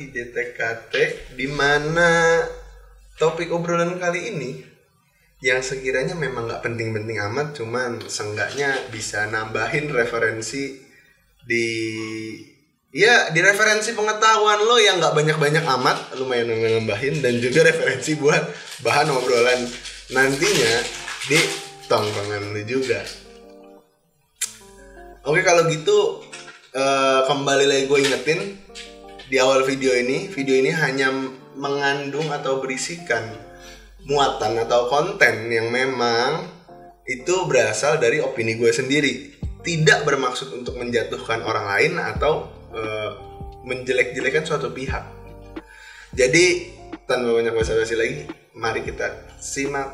di DTKT, di mana topik obrolan kali ini yang sekiranya memang nggak penting-penting amat, cuman seenggaknya bisa nambahin referensi di referensi pengetahuan lo yang nggak banyak-banyak amat, lumayan nambahin, dan juga referensi buat bahan obrolan nantinya di tongkrongan lo juga. Oke, kalau gitu kembali lagi gue ingetin di awal video ini hanya mengandung atau berisikan muatan atau konten yang memang itu berasal dari opini gue sendiri, tidak bermaksud untuk menjatuhkan orang lain atau menjelek-jelekan suatu pihak. Jadi tanpa banyak basa-basi lagi, mari kita simak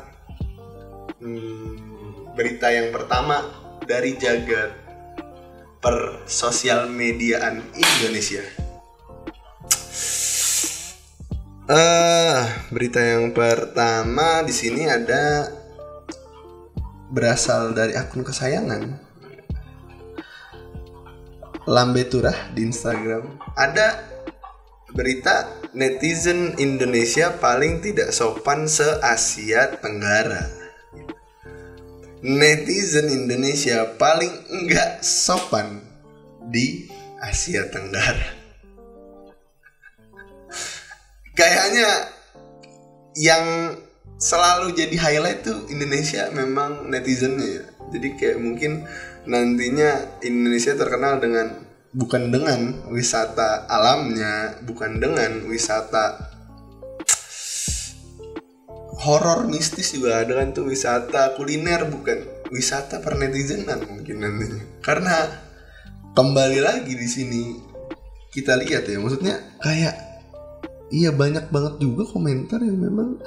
berita yang pertama dari jagat persosial mediaan Indonesia. Berita yang pertama di sini ada berasal dari akun kesayangan Lambe Turah di Instagram. Ada berita netizen Indonesia paling tidak sopan se-Asia Tenggara. Netizen Indonesia paling enggak sopan di Asia Tenggara. Kayaknya yang selalu jadi highlight tuh Indonesia memang netizennya ya. Jadi kayak mungkin nantinya Indonesia terkenal bukan dengan wisata alamnya, bukan dengan wisata horor mistis, juga ada kan tuh wisata kuliner, bukan wisata pernetizenan mungkin nantinya. Karena kembali lagi di sini kita lihat ya, maksudnya kayak banyak banget juga komentar yang memang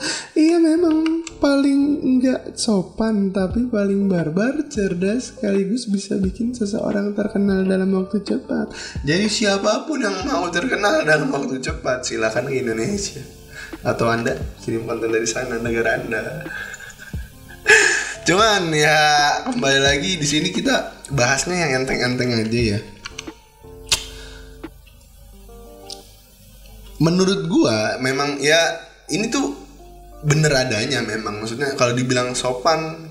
paling enggak sopan tapi paling barbar, cerdas, sekaligus bisa bikin seseorang terkenal dalam waktu cepat. Jadi siapapun yang mau terkenal dalam waktu cepat silakan ke Indonesia, atau Anda kirim konten dari sana, negara Anda. Cuman ya kembali lagi di sini kita bahasnya yang enteng-enteng aja ya. Menurut gua memang ya ini tuh bener adanya memang. Maksudnya kalau dibilang sopan,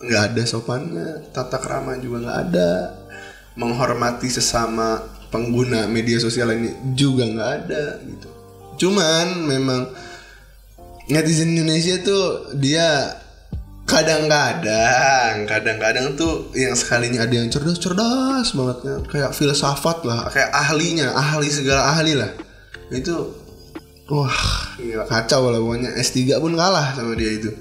nggak ada sopannya. Tata krama juga nggak ada. Menghormati sesama pengguna media sosial ini juga nggak ada gitu. Cuman memang netizen Indonesia tuh dia kadang-kadang tuh yang sekalinya ada yang cerdas banget, kayak filsafat lah, kayak ahli segala ahli lah. Itu wah gila, kacau lah pokoknya. S3 pun kalah sama dia itu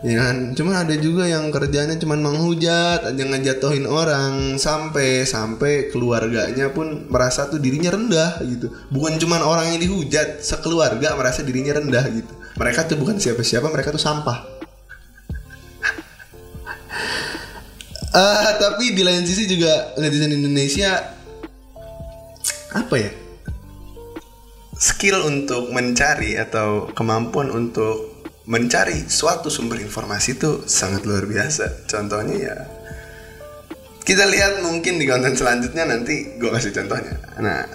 ya kan. Cuman ada juga yang kerjanya cuman menghujat aja, ngejatuhin orang, sampai keluarganya pun merasa tuh dirinya rendah gitu. Bukan cuman orang yang dihujat, sekeluarga merasa dirinya rendah gitu. Mereka tuh bukan siapa-siapa, mereka tuh sampah. Tapi di lain sisi juga netizen Indonesia apa ya, skill untuk mencari atau kemampuan untuk mencari suatu sumber informasi itu sangat luar biasa. Contohnya ya kita lihat mungkin di konten selanjutnya, nanti gue kasih contohnya. Nah,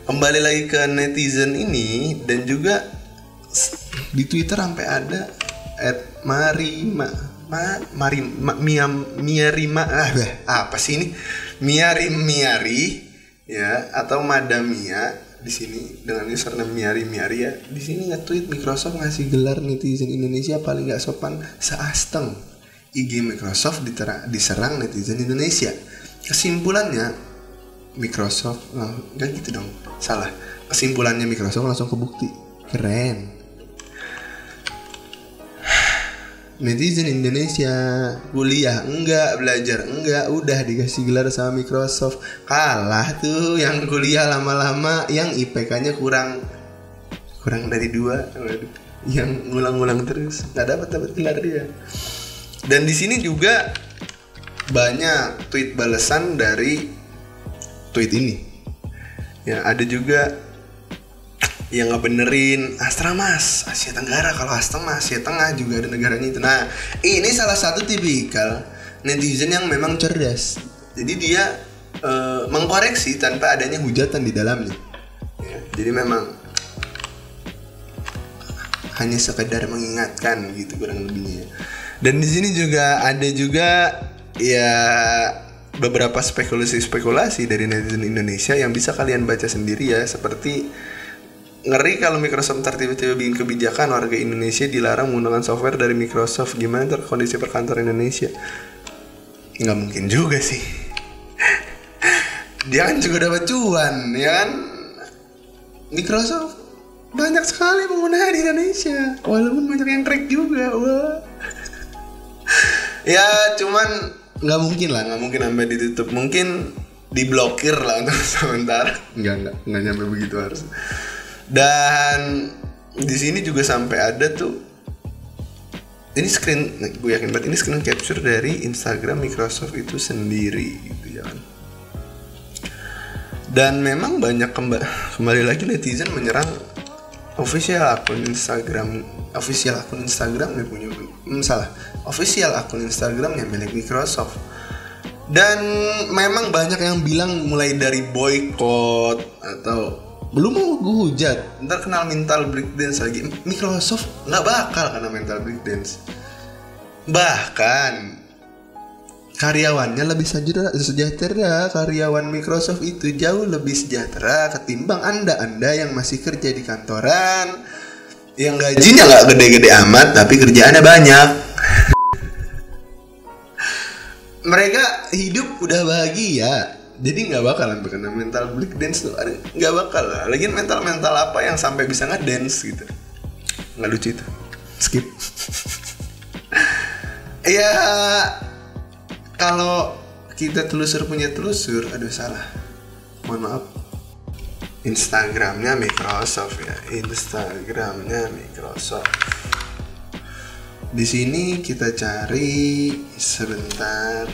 kembali lagi ke netizen ini, dan juga di Twitter sampai ada Miari ya, atau Madamia di sini dengan username Miari ya. Di sini nge-tweet Microsoft ngasih gelar netizen Indonesia paling nggak sopan se-Asteng. IG Microsoft diserang netizen Indonesia. Kesimpulannya Microsoft nggak gitu dong, salah. Kesimpulannya Microsoft langsung kebukti. Keren. Netizen Indonesia kuliah enggak, belajar enggak, udah dikasih gelar sama Microsoft. Kalah tuh yang kuliah lama-lama, yang IPK-nya kurang dari 2, yang ngulang-ngulang terus nggak dapat gelar dia. Dan di sini juga banyak tweet balasan dari tweet ini ya. Ada juga yang ngebenerin Astra Mas, Asia Tenggara. Kalau Astra Mas Asia Tengah juga ada negaranya itu. Nah, ini salah satu tipikal netizen yang memang cerdas. Jadi dia mengkoreksi tanpa adanya hujatan di dalamnya ya. Jadi memang hanya sekedar mengingatkan gitu kurang lebihnya. Dan di sini juga ada juga ya beberapa spekulasi dari netizen Indonesia yang bisa kalian baca sendiri ya, seperti ngeri kalau Microsoft ntar tiba-tiba bikin kebijakan warga Indonesia dilarang menggunakan software dari Microsoft. Gimana ntar kondisi perkantoran Indonesia? Nggak mungkin juga sih. Dia kan juga dapat cuan, ya kan? Microsoft banyak sekali pengguna di Indonesia, walaupun banyak yang crack juga. Wah. Ya cuman nggak mungkin sampai ditutup. Mungkin diblokir lah untuk sementara. Nggak nyampe begitu harus. Dan di sini juga sampai ada tuh, ini gue yakin banget ini screen capture dari Instagram Microsoft itu sendiri gitu ya kan. Dan memang banyak kembali lagi netizen menyerang official akun Instagram yang milik Microsoft. Dan memang banyak yang bilang mulai dari boykot atau belum mau gue hujat, ntar kenal mental breakdance lagi. Microsoft nggak bakal kena mental breakdance. Bahkan karyawannya lebih sejahtera. Karyawan Microsoft itu jauh lebih sejahtera ketimbang anda yang masih kerja di kantoran, yang gajinya nggak gede-gede amat tapi kerjaannya banyak. Mereka hidup udah bahagia. Jadi nggak bakal sampai kena mental breakdance tuh, nggak bakal lah. Lagian mental apa yang sampai bisa ngedance gitu? Nggak lucu itu. Skip. Ya kalau kita punya telusur, aduh salah. Mohon maaf. Instagramnya Microsoft ya. Di sini kita cari sebentar.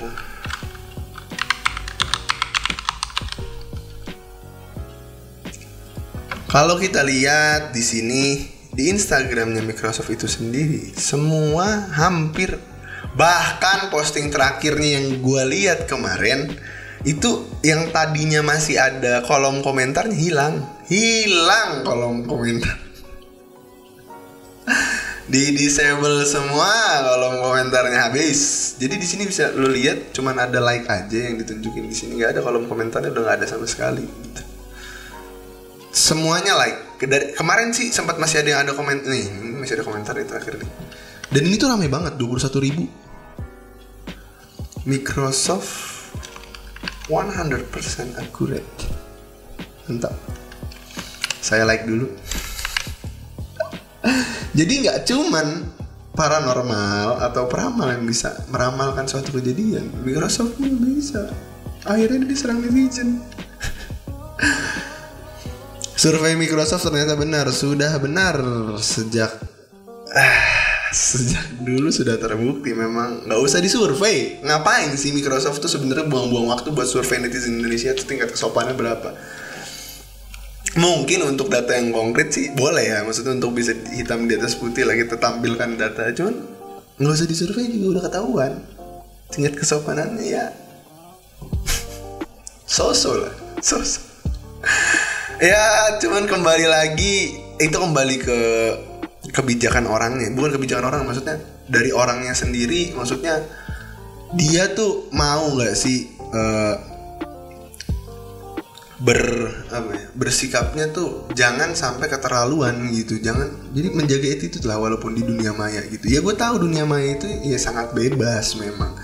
Kalau kita lihat di sini di Instagramnya Microsoft itu sendiri, semua hampir, bahkan posting terakhirnya yang gue lihat kemarin itu yang tadinya masih ada kolom komentarnya hilang kolom komentar. Di disable semua kolom komentarnya habis. Jadi di sini bisa lo lihat cuman ada like aja yang ditunjukin, di sini nggak ada kolom komentarnya, udah nggak ada sama sekali. Gitu. Semuanya like. Kemarin sih sempat masih ada yang ada komen nih, masih ada komentar itu terakhir nih. Dan ini tuh ramai banget, 21.000. Microsoft 100% accurate. Mantap. Saya like dulu. Jadi nggak cuman paranormal atau peramal yang bisa meramalkan suatu kejadian, Microsoft pun bisa. Akhirnya diserang netizen. Survei Microsoft ternyata sudah benar sejak dulu sudah terbukti. Memang nggak usah disurvei. Ngapain sih Microsoft tuh sebenarnya buang-buang waktu buat survei netizen Indonesia itu tingkat kesopannya berapa? Mungkin untuk data yang konkret sih boleh ya, maksudnya untuk bisa hitam di atas putih lah kita tampilkan data. Cuman nggak usah disurvei juga udah ketahuan tingkat kesopanannya ya. So-so. Ya cuman kembali lagi ke kebijakan orangnya, bukan kebijakan orang, maksudnya dari orangnya sendiri. Maksudnya dia tuh mau nggak sih bersikapnya tuh jangan sampai keterlaluan gitu, jangan, jadi menjaga attitude lah walaupun di dunia maya gitu. Ya gue tahu dunia maya itu ya sangat bebas memang.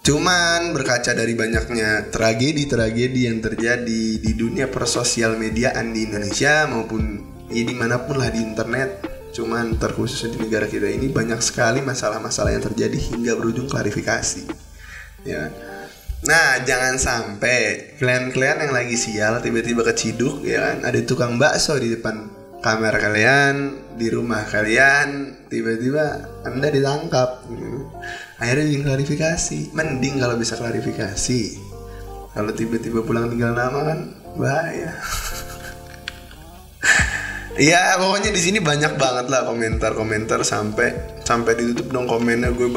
Cuman berkaca dari banyaknya tragedi yang terjadi di dunia persosial mediaan di Indonesia maupun ya dimanapun lah di internet, cuman terkhusus di negara kita ini banyak sekali masalah-masalah yang terjadi hingga berujung klarifikasi. Ya, nah jangan sampai kalian yang lagi sial tiba-tiba keciduk, ya kan? Ada tukang bakso di depan kamar kalian, di rumah kalian, tiba-tiba Anda ditangkap gitu. Akhirnya bikin klarifikasi. Mending kalau bisa klarifikasi. Kalau tiba-tiba pulang tinggal nama kan bahaya. Ya pokoknya di sini banyak banget lah komentar sampai ditutup dong komennya. Gue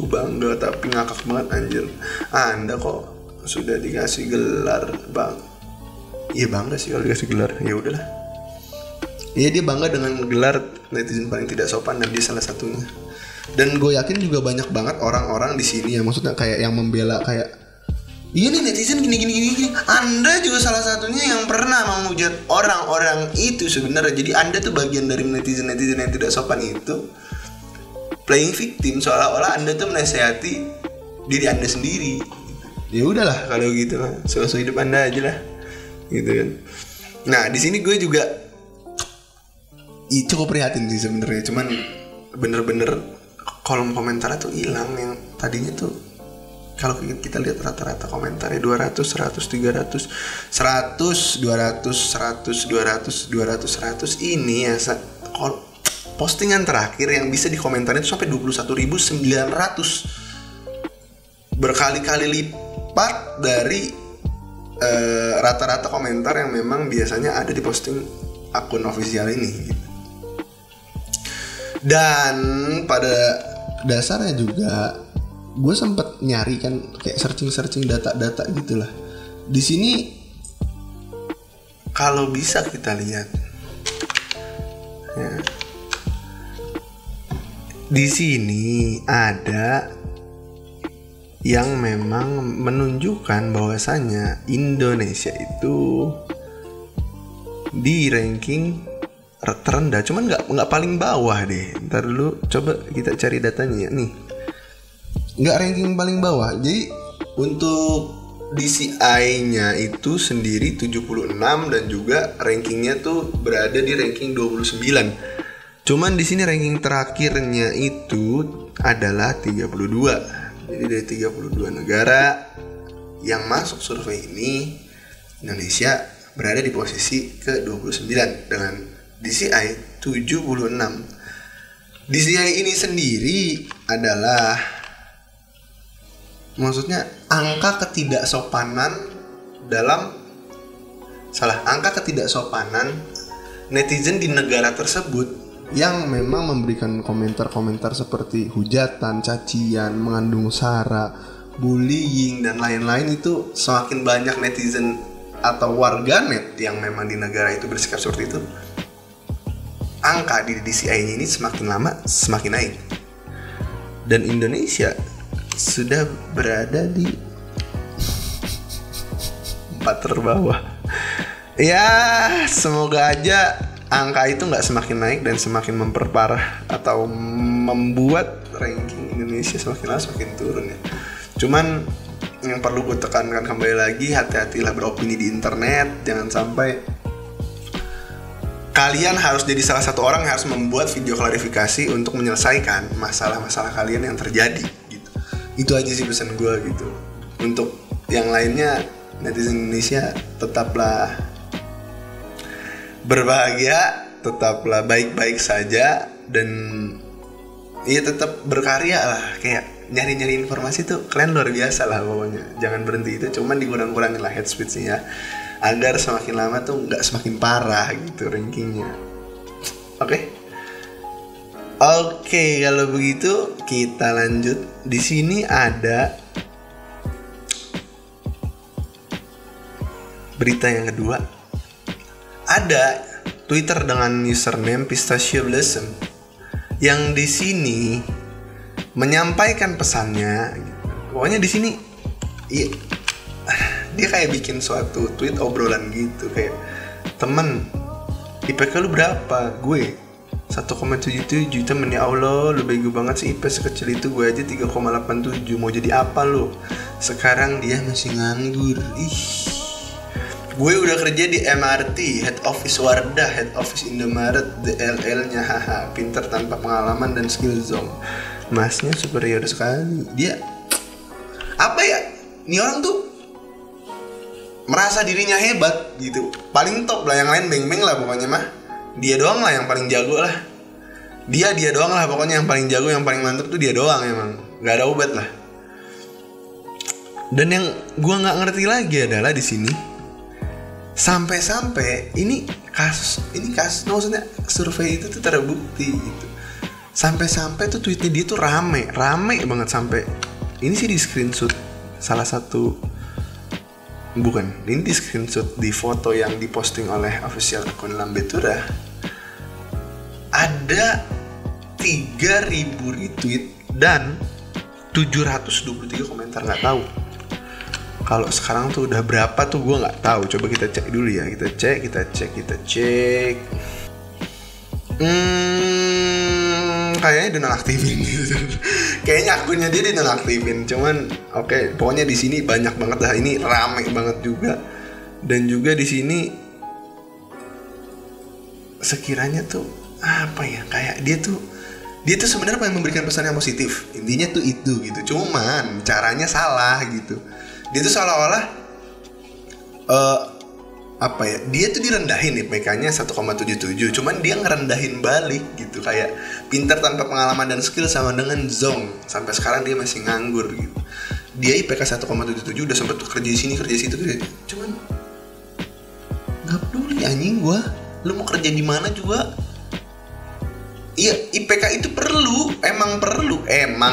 bangga tapi ngakak banget anjir. Anda kok sudah dikasih gelar bang? Iya bangga sih kalau dikasih gelar. Ya udahlah. Iya, dia bangga dengan gelar netizen paling tidak sopan dan dia salah satunya. Dan gue yakin juga banyak banget orang-orang di sini ya, maksudnya kayak yang membela kayak iya nih netizen gini. Anda juga salah satunya yang pernah menghujat orang-orang itu sebenarnya. Jadi Anda tuh bagian dari netizen yang tidak sopan itu, playing victim, seolah-olah Anda tuh menasehati diri Anda sendiri. Ya udahlah kalau gitu lah, so hidup Anda aja lah, gitu kan. Nah di sini gue juga cukup prihatin sih sebenarnya, cuman bener-bener kolom komentarnya tuh hilang. Yang tadinya tuh kalau kita lihat rata-rata komentarnya 200, 100, 300, 100, 200, 100, 200, 200, 100. Ini ya postingan terakhir yang bisa dikomentarin itu sampai 21.900, berkali-kali lipat dari rata-rata komentar yang memang biasanya ada di posting akun official ini gitu. Dan pada dasarnya juga gue sempet nyari kan, kayak searching data-data gitulah. Di sini kalau bisa kita lihat ya, di sini ada yang memang menunjukkan bahwasannya Indonesia itu di ranking terendah, cuman nggak paling bawah deh. Ntar dulu coba kita cari datanya nih. Nggak ranking paling bawah. Jadi untuk DCI-nya itu sendiri 76 dan juga rankingnya tuh berada di ranking 29. Cuman di sini ranking terakhirnya itu adalah 32. Jadi dari 32 negara yang masuk survei ini, Indonesia berada di posisi ke-29 dengan DCI 76. DCI ini sendiri adalah, maksudnya angka ketidaksopanan netizen di negara tersebut yang memang memberikan komentar-komentar seperti hujatan, cacian, mengandung sara, bullying dan lain-lain. Itu semakin banyak netizen atau warganet yang memang di negara itu bersikap seperti itu, angka di DCI ini semakin lama semakin naik. Dan Indonesia sudah berada di 4 terbawah. Ya semoga aja angka itu gak semakin naik dan semakin memperparah atau membuat ranking Indonesia semakin lama semakin turun ya. Cuman yang perlu gue tekankan kembali lagi, hati-hatilah beropini di internet. Jangan sampai kalian harus jadi salah satu orang yang harus membuat video klarifikasi untuk menyelesaikan masalah-masalah kalian yang terjadi gitu. Itu aja sih pesan gue gitu. Untuk yang lainnya, netizen Indonesia tetaplah berbahagia, tetaplah baik-baik saja, dan ya tetap berkarya lah. Kayak nyari-nyari informasi tuh kalian luar biasa lah pokoknya. Jangan berhenti itu, cuman dikurang-kurangin lah head speech-nya ya, agar semakin lama tuh nggak semakin parah gitu rankingnya. Oke, kalau begitu kita lanjut. Di sini ada berita yang kedua. Ada Twitter dengan username Pistachio Blossom yang di sini menyampaikan pesannya. Pokoknya di sini dia kayak bikin suatu tweet obrolan gitu, kayak, temen, IPK lu berapa? Gue 1,77. Temen, ya Allah lu bego banget sih, IP sekecil itu. Gue aja 3,87. Mau jadi apa lu? Sekarang dia masih nganggur. Gue udah kerja di MRT, Head Office Wardah, Head Office Indomaret, DLL-nya, haha, pinter tanpa pengalaman dan skill zone. Masnya superior sekali. Dia apa ya? Ini orang tuh merasa dirinya hebat gitu, paling top lah, yang lain beng-beng lah pokoknya mah. Dia doang lah yang paling jago lah. Dia doang lah pokoknya yang paling jago, yang paling mantep tuh dia doang emang. Gak ada obat lah. Dan yang gua nggak ngerti lagi adalah di sini sampai ini kasus maksudnya survei itu tuh terbukti gitu. Sampai tuh tweetnya dia tuh rame banget, sampai ini sih di screenshot salah satu. Bukan, ini di screenshot di foto yang diposting oleh official akun Lambe Tura. ada 3.000 retweet dan 723 komentar. Nggak tahu kalau sekarang tuh udah berapa tuh, gue nggak tahu. Coba kita cek dulu ya. Kita cek. Kayaknya dinonaktifin gitu. Kayaknya akunnya dia dinonaktifin. Cuman oke, pokoknya di sini banyak banget dah. Ini rame banget juga. Dan juga di sini sekiranya tuh apa ya, kayak dia tuh sebenarnya pengen memberikan pesan yang positif. Intinya tuh itu gitu. Cuman caranya salah gitu. Dia tuh seolah-olah apa ya, dia tuh direndahin IPK-nya 1,77, cuman dia ngerendahin balik gitu. Kayak pintar tanpa pengalaman dan skill sama dengan Zong. Sampai sekarang dia masih nganggur gitu. Dia IPK 1,77 udah sempet kerja di sini, kerja situ, cuman nggak peduli anjing gua. Lu mau kerja di mana juga. Iya, IPK itu perlu, emang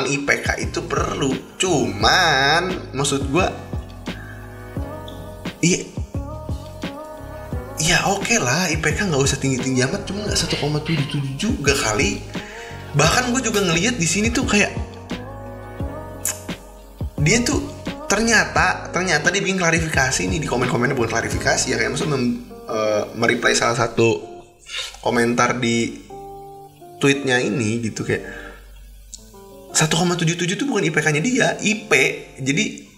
IPK itu perlu. Cuman maksud gue, iya oke lah, IPK nggak usah tinggi amat, cuma nggak 1,77 juga kali. Bahkan gue juga ngelihat di sini tuh kayak dia tuh ternyata dia bikin klarifikasi nih di komen-komennya, bukan klarifikasi ya, kayak maksudnya mereply salah satu komentar di tweetnya ini gitu, kayak 1,77 itu bukan IPK-nya dia, IP. Jadi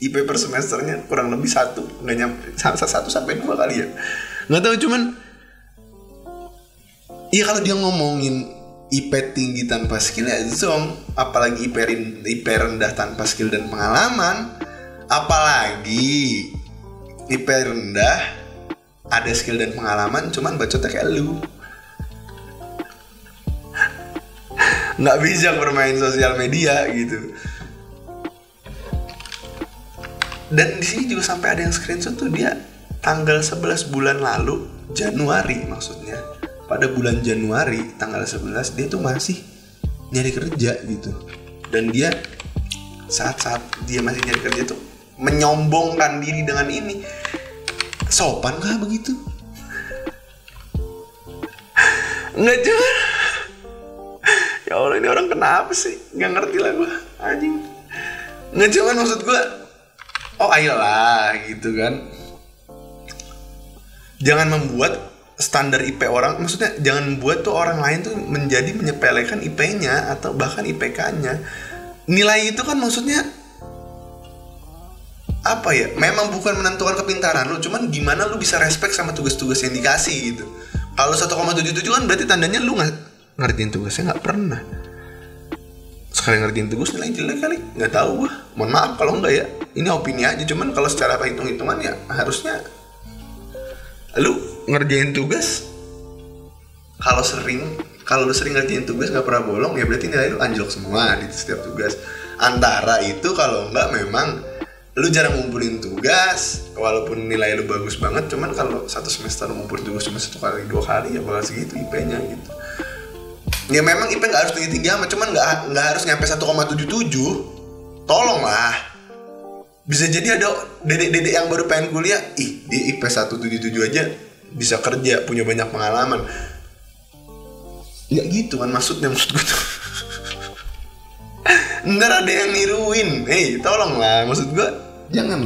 IP per semesternya kurang lebih 1, nggak nyampe 1-2 kali ya, nggak tahu. Cuman iya, kalau dia ngomongin IP tinggi tanpa skill ya Zong, apalagi IP rendah tanpa skill dan pengalaman, apalagi IP rendah ada skill dan pengalaman cuman bacotnya kayak lu. Nggak bisa bermain sosial media gitu. Dan di sini juga sampai ada yang screenshot tuh, dia tanggal 11 bulan lalu, Januari maksudnya, pada bulan Januari tanggal 11 dia tuh masih nyari kerja gitu. Dan dia saat dia masih nyari kerja tuh menyombongkan diri dengan ini. Sopan kah begitu? Nggak juga. Ya Allah, ini orang kenapa sih? Gak ngerti lah gue, anjing. Nggak, cuman maksud gue, oh ayolah gitu kan. Jangan membuat standar IP orang, maksudnya jangan membuat tuh orang lain tuh menjadi menyepelekan IP-nya atau bahkan IPK-nya. Nilai itu kan maksudnya apa ya, memang bukan menentukan kepintaran lu, cuman gimana lu bisa respect sama tugas-tugas yang dikasih gitu. Kalau 1,77 kan berarti tandanya lu ngerjain tugasnya nggak pernah. Sekali ngerjain tugas nilai jelek kali, nggak tahu gua. Mohon maaf kalau enggak ya, ini opini aja. Cuman kalau secara hitung-hitungan ya harusnya lu ngerjain tugas, kalau lu sering ngerjain tugas nggak pernah bolong, ya berarti nilai lu anjlok semua di setiap tugas. Antara itu kalau enggak memang lu jarang ngumpulin tugas, walaupun nilai lu bagus banget, cuman kalau satu semester ngumpulin tugas cuma 1 kali 2 kali ya bakal segitu IP-nya gitu. Ya memang IP nggak harus tinggi-tinggi amat, cuman nggak harus nyampe 1,77. Tolonglah. Bisa jadi ada dedek-dedek yang baru pengen kuliah, dia IP 1,77 aja bisa kerja, punya banyak pengalaman. Nggak gitu kan maksud gue tuh. Ntar ada yang niruin. Tolonglah, maksud gue jangan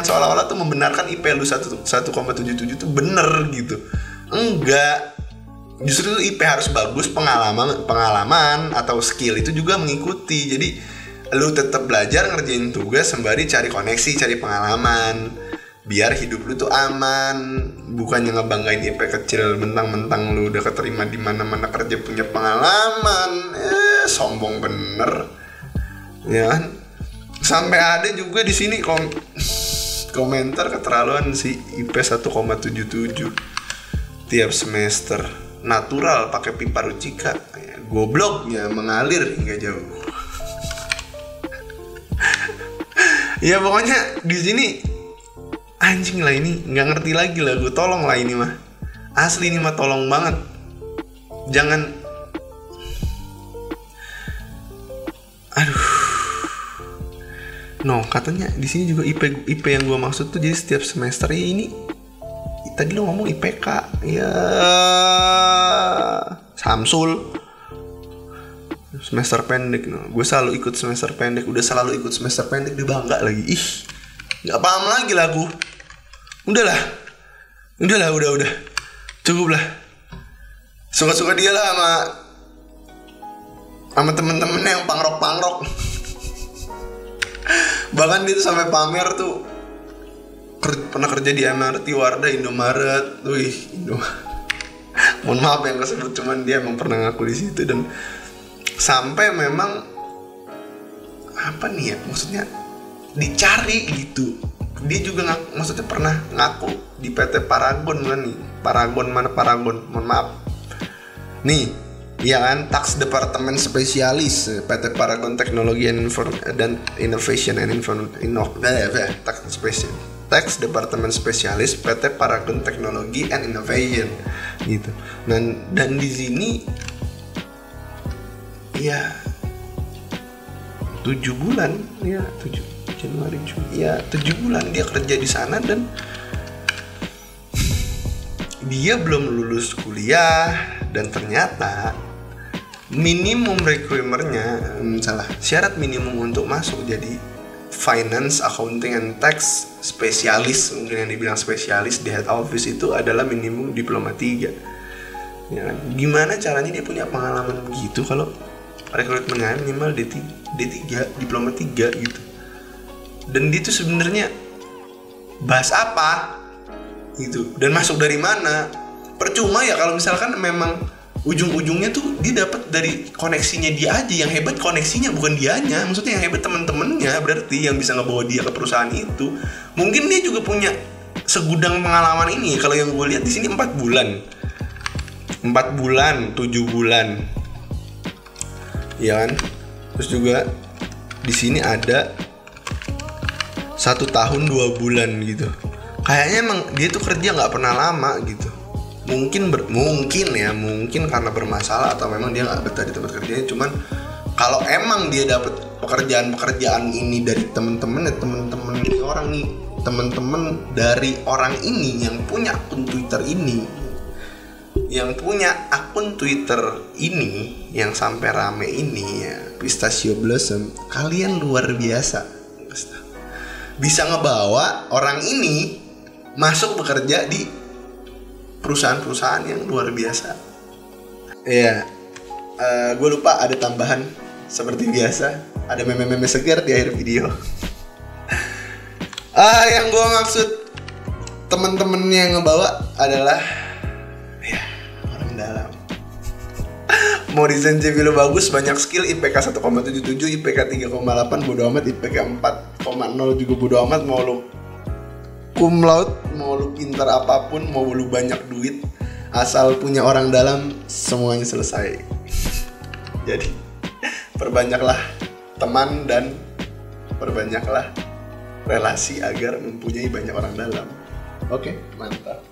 seolah-olah tuh membenarkan IP lu 1,77 tuh bener gitu. Enggak. Justru itu IP harus bagus, pengalaman atau skill itu juga mengikuti. Jadi lu tetap belajar ngerjain tugas sembari cari koneksi, cari pengalaman, biar hidup lu tuh aman. Bukannya ngebanggain IP kecil mentang-mentang lu udah keterima di mana-mana kerja punya pengalaman. Sombong bener. Ya kan? Sampai ada juga di sini komentar keterlaluan si IP 1,77 tiap semester. Natural pakai pipa Rucika, gobloknya mengalir hingga jauh. Ya pokoknya di sini anjing lah, ini nggak ngerti lagi lah gue. Tolong lah ini mah, asli ini mah tolong banget. Jangan, aduh. No, katanya di sini juga IP yang gue maksud tuh jadi setiap semester ya ini. Tadi lo ngomong IPK, ya Samsul. Semester pendek, no. Gue selalu ikut semester pendek. Udah selalu ikut semester pendek, dia bangga lagi. Ih, nggak paham lagi lah aku. Udah cukup lah. Suka-suka dia lah sama temen-temennya yang pangrok. Bahkan dia tuh sampai pamer tuh pernah kerja di MRT, Wardah, Indomaret. Wih, mohon maaf yang kesebut, cuman dia emang pernah ngaku di situ. Dan sampai memang apa nih ya, maksudnya dicari gitu. Dia juga maksudnya pernah ngaku di PT Paragon kan nih. Paragon, mohon maaf nih, iya kan, Tax Department Spesialis PT Paragon Teknologi dan Innovation Tax Department Spesialis PT Paragon Teknologi and Innovation gitu. Dan di sini ya 7 bulan ya, 7 Januari Juni ya, 7 bulan dia kerja di sana. Dan dia belum lulus kuliah, dan ternyata minimum requirementnya syarat minimum untuk masuk jadi finance, accounting, and tax spesialis, mungkin yang dibilang spesialis di head office, itu adalah minimum diploma 3 ya. Gimana caranya dia punya pengalaman begitu kalau rekrutmennya minimal D3, diploma 3 gitu. Dan dia tuh sebenarnya bahas apa gitu, dan masuk dari mana. Percuma ya kalau misalkan memang ujung-ujungnya tuh dia dapat dari koneksinya dia aja. Yang hebat koneksinya, bukan dianya. Maksudnya yang hebat temen-temennya, berarti yang bisa ngebawa dia ke perusahaan itu. Mungkin dia juga punya segudang pengalaman ini. Kalau yang gue lihat di sini 4 bulan, 7 bulan ya kan. Terus juga di sini ada 1 tahun 2 bulan gitu. Kayaknya emang dia tuh kerja nggak pernah lama gitu. Mungkin karena bermasalah, atau memang dia nggak betah di tempat kerjanya. Cuman kalau emang dia dapat pekerjaan ini dari temen-temen dari orang ini yang punya akun Twitter ini, yang sampai rame ini ya, Pistachio Blossom, kalian luar biasa. Bisa ngebawa orang ini masuk bekerja di perusahaan-perusahaan yang luar biasa. Iya, gue lupa ada tambahan seperti biasa, ada meme-meme segar di akhir video. Yang gue maksud temen-temennya yang ngebawa adalah ya orang dalam. Mau desain CV lo bagus, banyak skill, IPK 1,77, IPK 3,8 bodo amat, IPK 4,0 juga bodo amat. Mau lo cum laude, mau lu pintar apapun, mau lu banyak duit, asal punya orang dalam, semuanya selesai. Jadi perbanyaklah teman dan perbanyaklah relasi agar mempunyai banyak orang dalam. Oke, mantap.